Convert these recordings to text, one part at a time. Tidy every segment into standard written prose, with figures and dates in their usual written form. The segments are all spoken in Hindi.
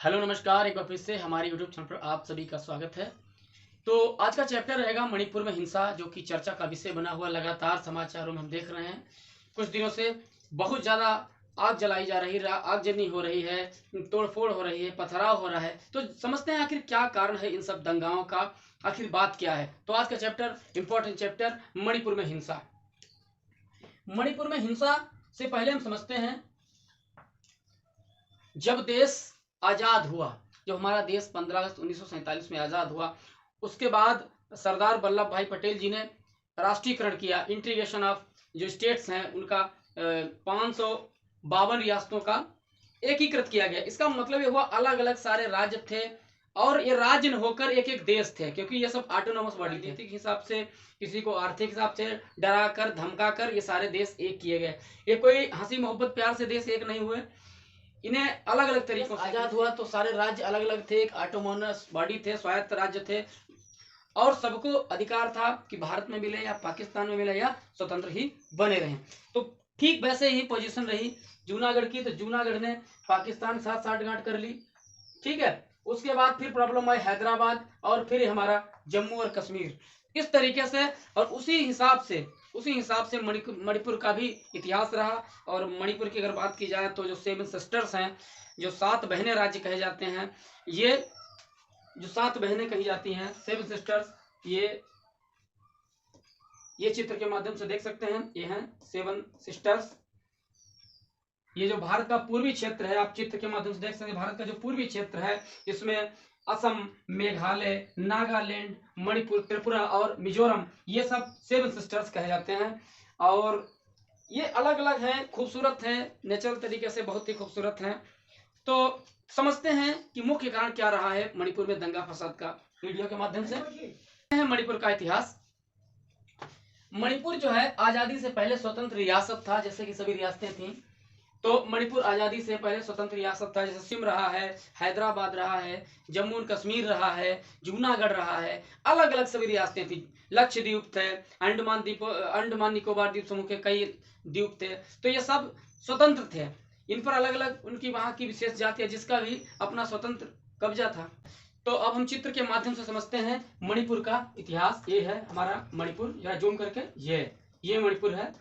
हेलो नमस्कार, एक बार फिर से हमारे यूट्यूब चैनल पर आप सभी का स्वागत है। तो आज का चैप्टर रहेगा मणिपुर में हिंसा, जो कि चर्चा का विषय बना हुआ लगातार समाचारों में हम देख रहे हैं। कुछ दिनों से बहुत ज़्यादा आग जलाई जा रही है, आगजनी हो रही है, तोड़फोड़ हो रही है, पथराव हो रहा है। तो समझते हैं आखिर क्या कारण है इन सब दंगाओं का, आखिर बात क्या है। तो आज का चैप्टर, इंपॉर्टेंट चैप्टर, मणिपुर में हिंसा। मणिपुर में हिंसा से पहले हम समझते हैं, जब देश आज़ाद हुआ, जब हमारा देश 15 अगस्त 1947 में आज़ाद हुआ, उसके बाद सरदार वल्लभ भाई पटेल जी ने राष्ट्रीयकरण किया। इंटीग्रेशन ऑफ जो स्टेट्स हैं उनका 552 रियासतों का एकीकृत किया गया। इसका मतलब ये हुआ अलग अलग सारे राज्य थे और ये राज्य न होकर एक एक देश थे, क्योंकि ये सब ऑटोनोमस बॉडी थी। राजनीतिक हिसाब से, किसी को आर्थिक हिसाब से डरा कर धमका कर ये सारे देश एक किए गए। ये कोई हंसी मोहब्बत प्यार से देश एक नहीं हुए, इन्हें अलग अलग तरीकों से आजाद हुआ। तो सारे राज्य अलग अलग थे, एक ऑटोनोमस बॉडी थे, स्वायत्त राज्य थे, और सबको अधिकार था कि भारत में मिले या पाकिस्तान में मिले या स्वतंत्र ही बने रहें। तो ठीक वैसे ही पोजीशन रही जूनागढ़ की। तो जूनागढ़ ने पाकिस्तान के साथ साठगांठ कर ली, ठीक है। उसके बाद फिर प्रॉब्लम आई हैदराबाद, और फिर हमारा जम्मू और कश्मीर। इस तरीके से और उसी हिसाब से मणिपुर का भी इतिहास रहा। और मणिपुर की अगर बात की जाए तो जो 7 सिस्टर्स हैं, जो 7 बहनें राज्य कहे जाते हैं, ये जो 7 बहनें कही जाती हैं 7 सिस्टर्स, ये चित्र के माध्यम से देख सकते हैं, ये हैं 7 सिस्टर्स। ये जो भारत का पूर्वी क्षेत्र है, आप चित्र के माध्यम से देख सकते हैं, भारत का जो पूर्वी क्षेत्र है, इसमें असम, मेघालय, नागालैंड, मणिपुर, त्रिपुरा और मिजोरम, ये सब 7 सिस्टर्स कहे जाते हैं। और ये अलग अलग हैं, खूबसूरत हैं, नेचुरल तरीके से बहुत ही खूबसूरत हैं। तो समझते हैं कि मुख्य कारण क्या रहा है मणिपुर में दंगा फसाद का, वीडियो के माध्यम से। मणिपुर का इतिहास। मणिपुर जो है आजादी से पहले स्वतंत्र रियासत था, जैसे कि सभी रियासतें थीं। तो मणिपुर आजादी से पहले स्वतंत्र रियासत था, जैसे सिम रहा है, हैदराबाद रहा है, जम्मू और कश्मीर रहा है, जूनागढ़ रहा है, अलग अलग सभी रियासतें थी। लक्षद्वीप थे, अंडमान निकोबार द्वीप समूह के कई द्वीप थे। तो ये सब स्वतंत्र थे, इन पर अलग अलग उनकी वहां की विशेष जाति है, जिसका भी अपना स्वतंत्र कब्जा था। तो अब हम चित्र के माध्यम से समझते हैं मणिपुर का इतिहास। ये है हमारा मणिपुर, जरा जूम करके, ये मणिपुर है।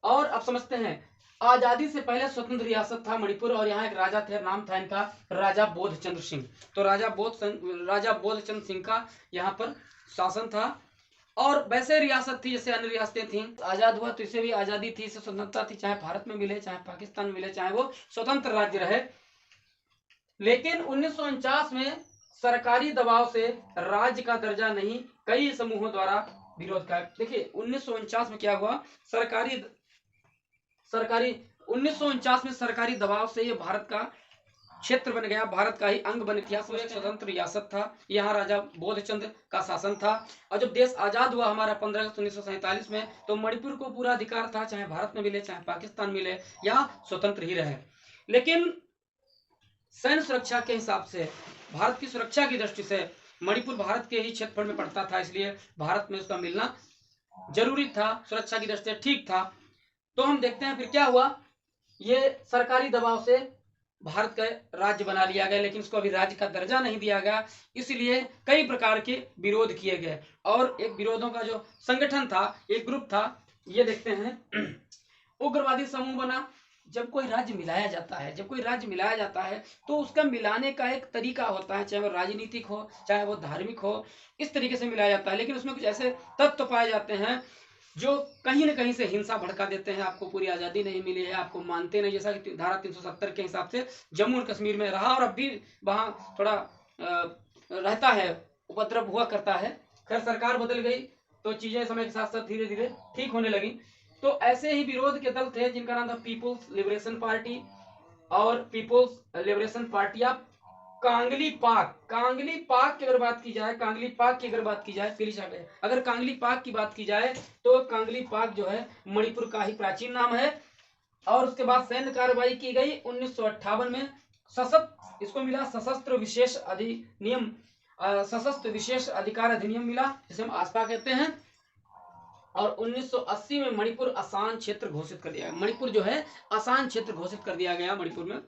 और अब समझते हैं, आजादी से पहले स्वतंत्र रियासत था मणिपुर, और यहाँ एक राजा थे, नाम था इनका राजा बोधचंद्र सिंह। तो राजा बोधचंद्र सिंह का यहाँ पर शासन था। और वैसे रियासत थी जैसे अन्य रियासतें थीं। आजाद हुआ तो इसे भी आजादी थी, इसे स्वतंत्रता थी, चाहे भारत में मिले, चाहे पाकिस्तान में मिले, चाहे वो स्वतंत्र राज्य रहे। लेकिन 1949 में सरकारी दबाव से राज्य का दर्जा नहीं, कई समूहों द्वारा विरोध का। देखिए 1949 में क्या हुआ, सरकारी 1949 में सरकारी दबाव से ये भारत का क्षेत्र बन गया, भारत का ही अंग बन गया। एक स्वतंत्र रियासत था, यहाँ राजा बोधचंद्र का शासन था। और जब देश आजाद हुआ हमारा 15 अगस्त 1947 में, तो मणिपुर को पूरा अधिकार था, चाहे भारत में मिले, चाहे पाकिस्तान मिले, या स्वतंत्र ही रहे। लेकिन सैन्य सुरक्षा के हिसाब से, भारत की सुरक्षा की दृष्टि से मणिपुर भारत के ही क्षेत्रफल में पड़ता था, इसलिए भारत में उसका मिलना जरूरी था, सुरक्षा की दृष्टि से ठीक था। तो हम देखते हैं फिर क्या हुआ, ये सरकारी दबाव से भारत का राज्य बना लिया गया, लेकिन उसको अभी राज्य का दर्जा नहीं दिया गया, इसलिए कई प्रकार के विरोध किए गए। और एक विरोधों का जो संगठन था, एक ग्रुप था, ये देखते हैं, उग्रवादी समूह बना। जब कोई राज्य मिलाया जाता है, तो उसका मिलाने का एक तरीका होता है, चाहे वो राजनीतिक हो, चाहे वो धार्मिक हो, इस तरीके से मिलाया जाता है। लेकिन उसमें कुछ ऐसे तत्व पाए जाते हैं जो कहीं न कहीं से हिंसा भड़का देते हैं। आपको पूरी आज़ादी नहीं मिली है, आपको मानते नहीं, जैसा कि धारा 370 के हिसाब से जम्मू और कश्मीर में रहा, और अब भी वहाँ थोड़ा रहता है, उपद्रव हुआ करता है। खैर सरकार बदल गई तो चीज़ें समय के साथ साथ धीरे धीरे ठीक होने लगी। तो ऐसे ही विरोध के दल थे जिनका नाम था पीपुल्स लिबरेशन पार्टी और पीपुल्स लिबरेशन पार्टी ऑफ कांगली पाक की अगर बात की जाए, फिर अगर कांगली पाक की बात की जाए, तो कांगली पाक जो है मणिपुर का ही प्राचीन नाम है। और उसके बाद सैन्य कार्रवाई की गई 1958 में, इसको मिला सशस्त्र विशेष अधिनियम, सशस्त्र विशेष अधिकार अधिनियम मिला, जिसे हम आसपा कहते हैं। और 1980 में मणिपुर आसान क्षेत्र घोषित कर दिया गया। मणिपुर जो है आसान क्षेत्र घोषित कर दिया गया मणिपुर में।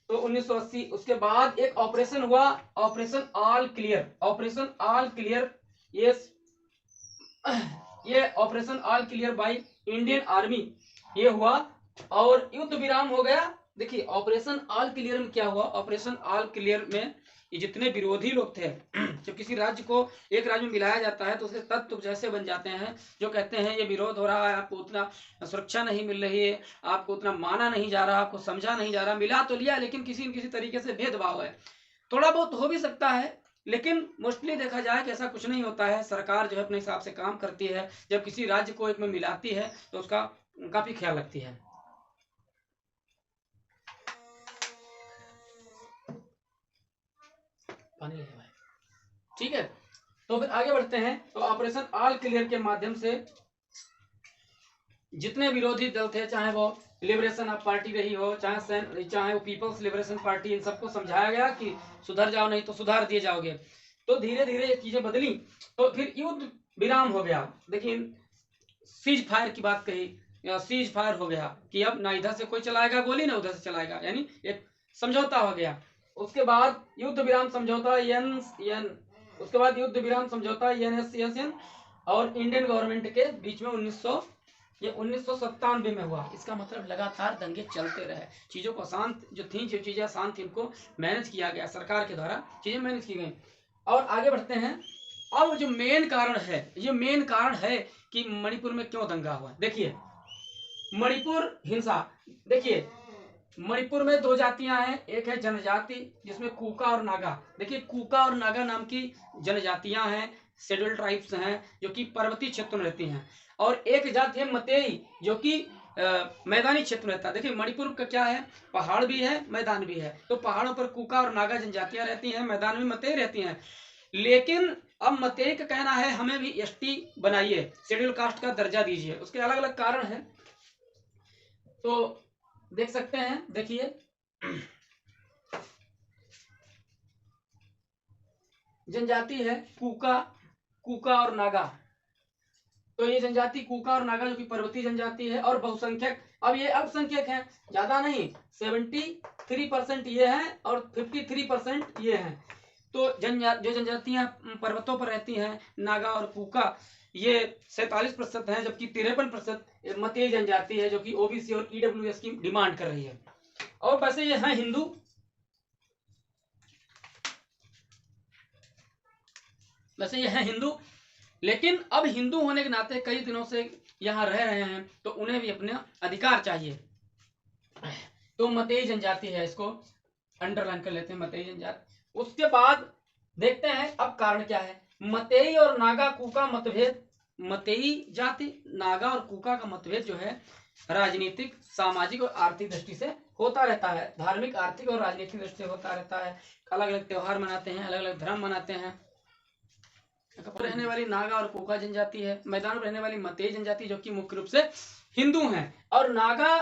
तो 1980। उसके बाद एक ऑपरेशन हुआ, operation all clear. Operation all clear, ये operation all clear by Indian army ये हुआ और युद्ध विराम हो गया। देखिए ऑपरेशन ऑल क्लियर में क्या हुआ, ऑपरेशन ऑल क्लियर में ये जितने विरोधी लोग थे जब किसी राज्य को एक राज्य में मिलाया जाता है तो उसके तत्व जैसे बन जाते हैं जो कहते हैं ये विरोध हो रहा है, आपको उतना सुरक्षा नहीं मिल रही है, आपको उतना माना नहीं जा रहा, आपको समझा नहीं जा रहा, मिला तो लिया लेकिन किसी न किसी तरीके से भेदभाव है। थोड़ा बहुत हो भी सकता है लेकिन मोस्टली देखा जाए कि ऐसा कुछ नहीं होता है। सरकार जो है अपने हिसाब से काम करती है, जब किसी राज्य को एक में मिलाती है तो उसका काफी ख्याल रखती है। पानी ठीक है, तो फिर आगे बढ़ते हैं। तो ऑपरेशन ऑल क्लियर के माध्यम से जितने विरोधी दल थे, चाहे वो लिबरेशन ऑफ पार्टी रही हो, चाहे वो पीपल्स लिबरेशन पार्टी, इन सबको समझाया गया कि सुधर जाओ नहीं तो सुधार दिए जाओगे। तो धीरे धीरे ये चीजें बदली तो फिर युद्ध विराम हो गया। देखिए सीज फायर की बात कही, सीज फायर हो गया कि अब ना इधर से कोई चलाएगा गोली ना उधर से चलाएगा, यानी एक समझौता हो गया। उसके बाद युद्ध विराम समझौता उसके बाद युद्ध विराम समझौता NSCN और इंडियन गवर्नमेंट के बीच में 1997 में हुआ। इसका मतलब लगातार दंगे चलते रहे, चीजों को शांत जो चीजें आसान थी उनको मैनेज किया गया, सरकार के द्वारा चीजें मैनेज की गई। और आगे बढ़ते हैं। अब जो मेन कारण है, ये मेन कारण है कि मणिपुर में क्यों दंगा हुआ। देखिए मणिपुर हिंसा, देखिए मणिपुर में दो जातियां हैं, एक है जनजाति जिसमें कूका और नागा। देखिए कूका और नागा नाम की जनजातियां हैं, शेड्यूल ट्राइब्स हैं जो कि पर्वतीय क्षेत्र में रहती हैं, और एक जाति है मतेई जो कि मैदानी क्षेत्र में रहता है। देखिए मणिपुर का क्या है, पहाड़ भी है मैदान भी है, तो पहाड़ों पर कूका और नागा जनजातियां रहती हैं, मैदान में मतेई रहती हैं। लेकिन अब मतेई का कहना है हमें भी ST बनाइए, शेड्यूल कास्ट का दर्जा दीजिए। उसके अलग अलग कारण है, तो देख सकते हैं। देखिए जनजाति है कूका और नागा, तो ये जनजाति कूका और नागा जो कि पर्वतीय जनजाति है और बहुसंख्यक। अब ये अल्पसंख्यक हैं, ज्यादा नहीं, 73% ये हैं और 53% ये हैं। तो जो जनजातियां पर्वतों पर रहती हैं, नागा और कूका, ये 47% है, जबकि 53% मतेई जनजाति है जो कि OBC और EWS की डिमांड कर रही है। और वैसे ये हैं हिंदू, वैसे ये हैं हिंदू, लेकिन अब हिंदू होने के नाते कई दिनों से यहाँ रह रहे हैं तो उन्हें भी अपने अधिकार चाहिए। तो मतेई जनजाति है, इसको अंडरलाइन कर लेते हैं, मतेई जनजाति। उसके बाद देखते हैं अब कारण क्या है। मतेई और नागा कूका मतभेद, मतेई जाति नागा और कूका का मतभेद जो है राजनीतिक, सामाजिक और आर्थिक दृष्टि से होता रहता है, धार्मिक, आर्थिक और राजनीतिक दृष्टि से होता रहता है। अलग अलग त्योहार मनाते हैं, अलग अलग धर्म मनाते हैं। रहने वाली नागा और कूका जनजाति है, मैदान में रहने वाली मतेई जनजाति जो कि मुख्य रूप से हिंदू हैं, और नागा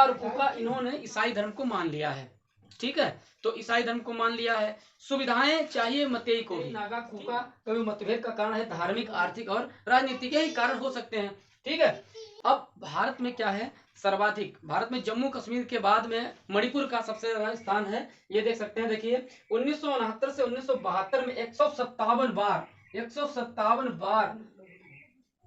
और कूका इन्होंने ईसाई धर्म को मान लिया है। ठीक है, तो ईसाई धर्म को मान लिया है। सुविधाएं चाहिए मतेई को भी। नागा कूका का भी मतभेद का कारण है धार्मिक, आर्थिक और राजनीतिक ही कारण हो सकते हैं। ठीक है, अब भारत में क्या है, सर्वाधिक भारत में जम्मू कश्मीर के बाद में मणिपुर का सबसे ज्यादा स्थान है, ये देख सकते हैं। देखिए 1969 से 1972 में 157 बार,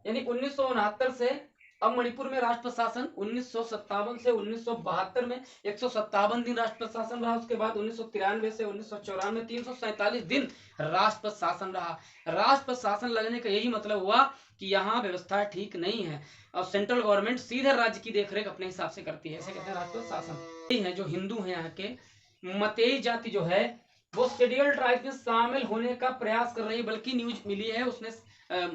यानी 1969 से अब मणिपुर में राष्ट्र प्रशासन 1957 से 1972 में 157 दिन राष्ट्र प्रशासन रहा। उसके बाद 1993 से 1994 में 347 दिन राष्ट्र प्रशासन रहा। राष्ट्र प्रशासन लगने का यही मतलब हुआ कि यहाँ व्यवस्था ठीक नहीं है और सेंट्रल गवर्नमेंट सीधे राज्य की देखरेख अपने हिसाब से करती है, ऐसे कहते हैं राष्ट्र प्रशासन। है जो हिंदू है यहाँ के, मतेई जाति जो है वो शेड्यूल ट्राइब में शामिल होने का प्रयास कर रही है, बल्कि न्यूज मिली है उसने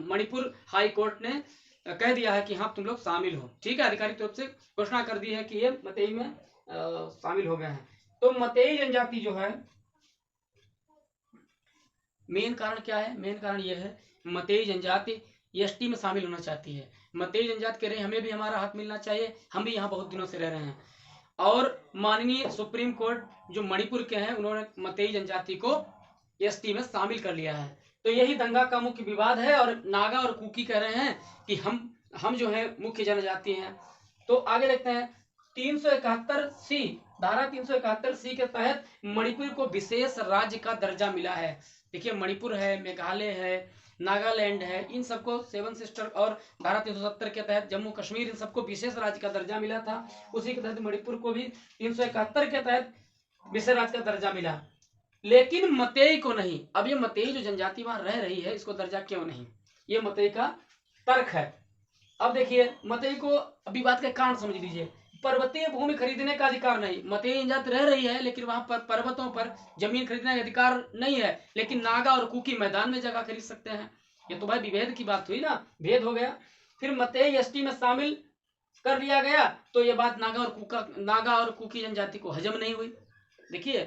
मणिपुर हाई कोर्ट ने कह दिया है कि हाँ तुम लोग शामिल हो। ठीक है, आधिकारिक तौर से घोषणा कर दी है कि ये मतेई में शामिल हो गए हैं। तो मतेई जनजाति जो है, मेन कारण क्या है, मेन कारण ये है मतेई जनजाति ST में शामिल होना चाहती है। मतेई जनजाति कह रहे हैं हमें भी हमारा हक मिलना चाहिए, हम भी यहाँ बहुत दिनों से रह रहे हैं। और माननीय सुप्रीम कोर्ट जो मणिपुर के हैं उन्होंने मतेई जनजाति को ST में शामिल कर लिया है। तो यही दंगा का मुख्य विवाद है, और नागा और कुकी कह रहे हैं कि हम जो है मुख्य जनजाति हैं। तो आगे देखते हैं 371C धारा 371C के तहत मणिपुर को विशेष राज्य का दर्जा मिला है। देखिए मणिपुर है, मेघालय है, नागालैंड है, इन सबको सेवन सिस्टर और धारा 370 के तहत जम्मू कश्मीर, इन सबको विशेष राज्य का दर्जा मिला था। उसी के तहत मणिपुर को भी 371 के तहत विशेष राज्य का दर्जा मिला, लेकिन मतई को नहीं। अब ये मतई जो जनजाति वहां रह रही है, इसको दर्जा क्यों नहीं, ये मतई का तर्क है। अब देखिए मतई को विवाद के कारण समझ लीजिए। पर्वतीय भूमि खरीदने का अधिकार नहीं, मतई जनजाति रह रही है लेकिन वहां पर पर्वतों पर जमीन खरीदने का अधिकार नहीं है, लेकिन नागा और कुकी मैदान में जगह खरीद सकते हैं। ये तो भाई विभेद की बात हुई ना, भेद हो गया। फिर मतई एसटी में शामिल कर लिया गया, तो ये बात नागा और कुकी जनजाति को हजम नहीं हुई। देखिए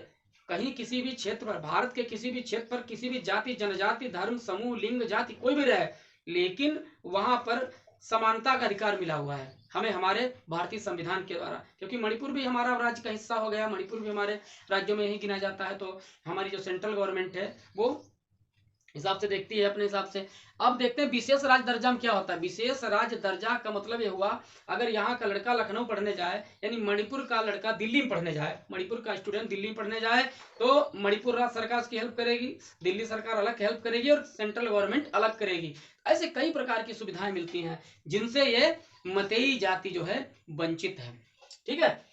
कहीं किसी भी क्षेत्र पर, भारत के किसी भी क्षेत्र पर किसी भी जाति, जनजाति, धर्म, समूह, लिंग, जाति कोई भी रहे, लेकिन वहां पर समानता का अधिकार मिला हुआ है हमें हमारे भारतीय संविधान के द्वारा। क्योंकि मणिपुर भी हमारा राज्य का हिस्सा हो गया, मणिपुर भी हमारे राज्यों में ही गिना जाता है, तो हमारी जो सेंट्रल गवर्नमेंट है वो हिसाब से देखती है अपने हिसाब से। अब देखते हैं विशेष राज्य दर्जा में क्या होता है। विशेष राज्य दर्जा का मतलब ये हुआ, अगर यहाँ का लड़का लखनऊ पढ़ने जाए, यानी मणिपुर का लड़का दिल्ली में पढ़ने जाए, मणिपुर का स्टूडेंट दिल्ली में पढ़ने जाए, तो मणिपुर राज्य सरकार उसकी हेल्प करेगी, दिल्ली सरकार अलग हेल्प करेगी और सेंट्रल गवर्नमेंट अलग करेगी। ऐसे कई प्रकार की सुविधाएं मिलती हैं जिनसे ये मतई जाति जो है वंचित है। ठीक है,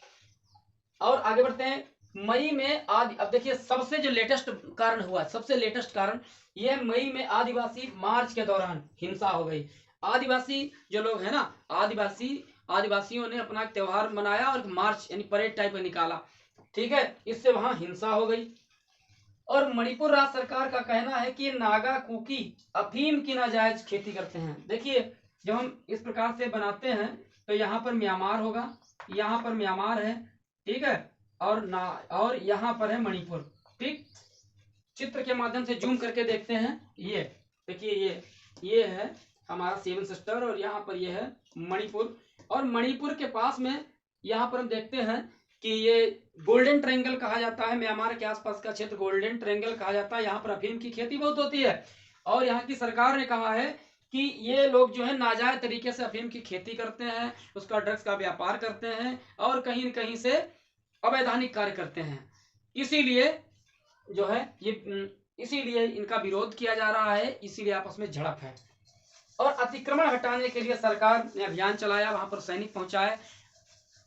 और आगे बढ़ते हैं। मई में अब देखिए सबसे जो लेटेस्ट कारण हुआ, सबसे लेटेस्ट कारण ये, मई में आदिवासी मार्च के दौरान हिंसा हो गई। आदिवासी जो लोग हैं ना, आदिवासियों ने अपना त्योहार मनाया और मार्च यानी परेड टाइप का निकाला। ठीक है, इससे वहां हिंसा हो गई। और मणिपुर राज्य सरकार का कहना है कि नागा कुकी अफीम की नाजायज खेती करते हैं। देखिए जब हम इस प्रकार से बनाते हैं तो यहाँ पर म्यांमार होगा, यहाँ पर म्यांमार है, ठीक है, और यहाँ पर है मणिपुर। ठीक, चित्र के माध्यम से जूम करके देखते हैं। ये देखिए ये है हमारा सेवन सिस्टर और यहाँ पर ये है मणिपुर। और मणिपुर के पास में यहाँ पर हम देखते हैं कि ये गोल्डन ट्रायंगल कहा जाता है, म्यांमार के आसपास का क्षेत्र गोल्डन ट्रायंगल कहा जाता है। यहाँ पर अफीम की खेती बहुत होती है और यहाँ की सरकार ने कहा है कि ये लोग जो है नाजायज तरीके से अफीम की खेती करते हैं, उसका ड्रग्स का व्यापार करते हैं और कहीं न कहीं से अवैधानिक कार्य करते हैं। इसीलिए जो है इसीलिए इनका विरोध किया जा रहा है, इसीलिए आपस में झड़प है। और अतिक्रमण हटाने के लिए सरकार ने अभियान चलाया, वहां पर सैनिक पहुंचाए।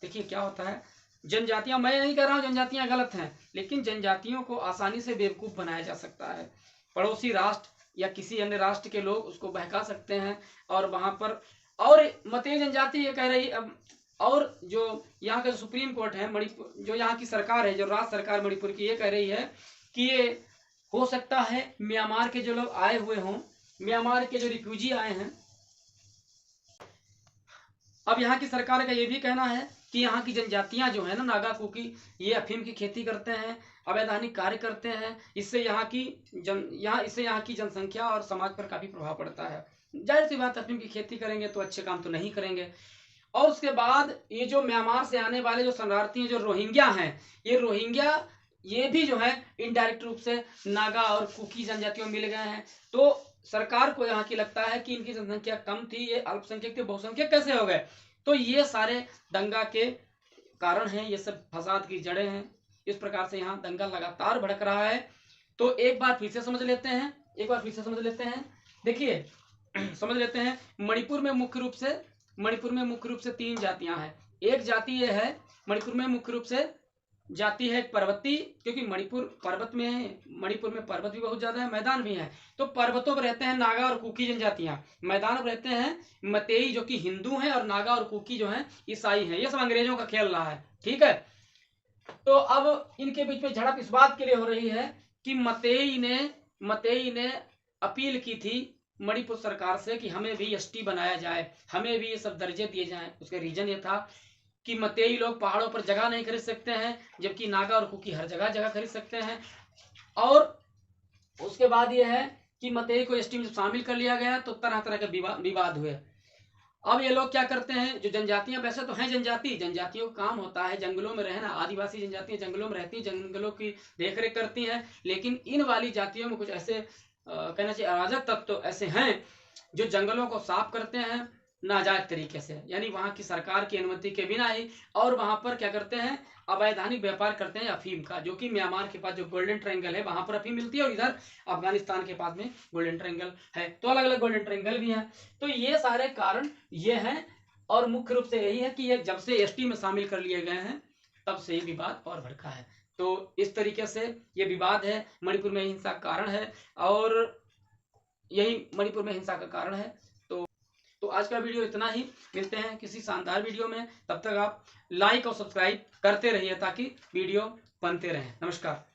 देखिए क्या होता है, जनजातियां, मैं नहीं कह रहा हूं जनजातियां गलत हैं, लेकिन जनजातियों को आसानी से बेवकूफ बनाया जा सकता है। पड़ोसी राष्ट्र या किसी अन्य राष्ट्र के लोग उसको बहका सकते हैं और वहां पर, और मतई जनजाति ये कह रही अब, और जो यहाँ का जो सुप्रीम कोर्ट है मणिपुर, जो यहाँ की सरकार है, जो राज्य सरकार मणिपुर की, ये कह रही है कि ये हो सकता है म्यांमार के जो लोग आए हुए हों, म्यांमार के जो रिफ्यूजी आए हैं। अब यहाँ की सरकार का ये भी कहना है कि यहाँ की जनजातियां जो है ना, नागा कुकी, ये अफीम की खेती करते हैं, अवैधानिक कार्य करते हैं। इससे यहाँ की जनसंख्या और समाज पर काफी प्रभाव पड़ता है। जाहिर सी बात, अफीम की खेती करेंगे तो अच्छे काम तो नहीं करेंगे। और उसके बाद ये जो म्यांमार से आने वाले जो शरणार्थी हैं, जो रोहिंग्या हैं, ये रोहिंग्या ये भी जो है इनडायरेक्ट रूप से नागा और कुकी जनजातियों में मिल गए हैं। तो सरकार को यहाँ की लगता है कि इनकी जनसंख्या कम थी, ये अल्पसंख्यक थे, बहुसंख्यक कैसे हो गए। तो ये सारे दंगा के कारण हैं, ये सब फसाद की जड़ें हैं। इस प्रकार से यहाँ दंगा लगातार भड़क रहा है। तो एक बार फिर से समझ लेते हैं, देखिए समझ लेते हैं। मणिपुर में मुख्य रूप से 3 जातियां हैं। एक जाति ये है, मणिपुर में मुख्य रूप से जाति है पर्वती, क्योंकि मणिपुर पर्वत में है, मणिपुर में पर्वत भी बहुत ज्यादा है, मैदान भी है। तो पर्वतों पर रहते हैं नागा और कुकी जनजातियां, मैदान पर रहते हैं मतई जो कि हिंदू हैं, और नागा और कुकी जो हैं ईसाई हैं। ये सब अंग्रेजों का खेल रहा है। ठीक है, तो अब इनके बीच में झड़प इस बात के लिए हो रही है कि मतई ने अपील की थी मणिपुर सरकार से कि हमें भी एसटी बनाया जाए, हमें भी ये सब दर्जे दिए जाएं। उसका रीजन ये था कि मतई लोग पहाड़ों पर जगह नहीं खरीद सकते हैं, जबकि नागा और कुकी हर जगह खरीद सकते हैं। और उसके बाद ये है कि मतई को एसटी में शामिल कर लिया गया, तो तरह तरह के विवाद हुए। अब ये लोग क्या करते हैं, जो जनजातियां, वैसे तो हैं जनजातियों का काम होता है जंगलों में रहना, आदिवासी जनजातियां जंगलों में रहती हैं, जंगलों की देखरेख करती हैं। लेकिन इन वाली जातियों में कुछ ऐसे कहना चाहिए अराजक तत्व तो ऐसे हैं जो जंगलों को साफ करते हैं, नाजायज तरीके से, यानी वहाँ की सरकार की अनुमति के बिना ही, और वहाँ पर क्या करते हैं, अवैधानिक व्यापार करते हैं अफीम का, जो कि म्यांमार के पास जो गोल्डन ट्रायंगल है वहाँ पर अफीम मिलती है, और इधर अफगानिस्तान के पास में गोल्डन ट्रायंगल है, तो अलग अलग गोल्डन ट्रायंगल भी हैं। तो ये सारे कारण ये हैं, और मुख्य रूप से यही है कि ये जब से एसटी में शामिल कर लिए गए हैं तब से ये विवाद और भड़का है। तो इस तरीके से ये विवाद है, मणिपुर में हिंसा का कारण है, और यही मणिपुर में हिंसा का कारण है। तो आज का वीडियो इतना ही, मिलते हैं किसी शानदार वीडियो में, तब तक आप लाइक और सब्सक्राइब करते रहिए ताकि वीडियो बनते रहें। नमस्कार।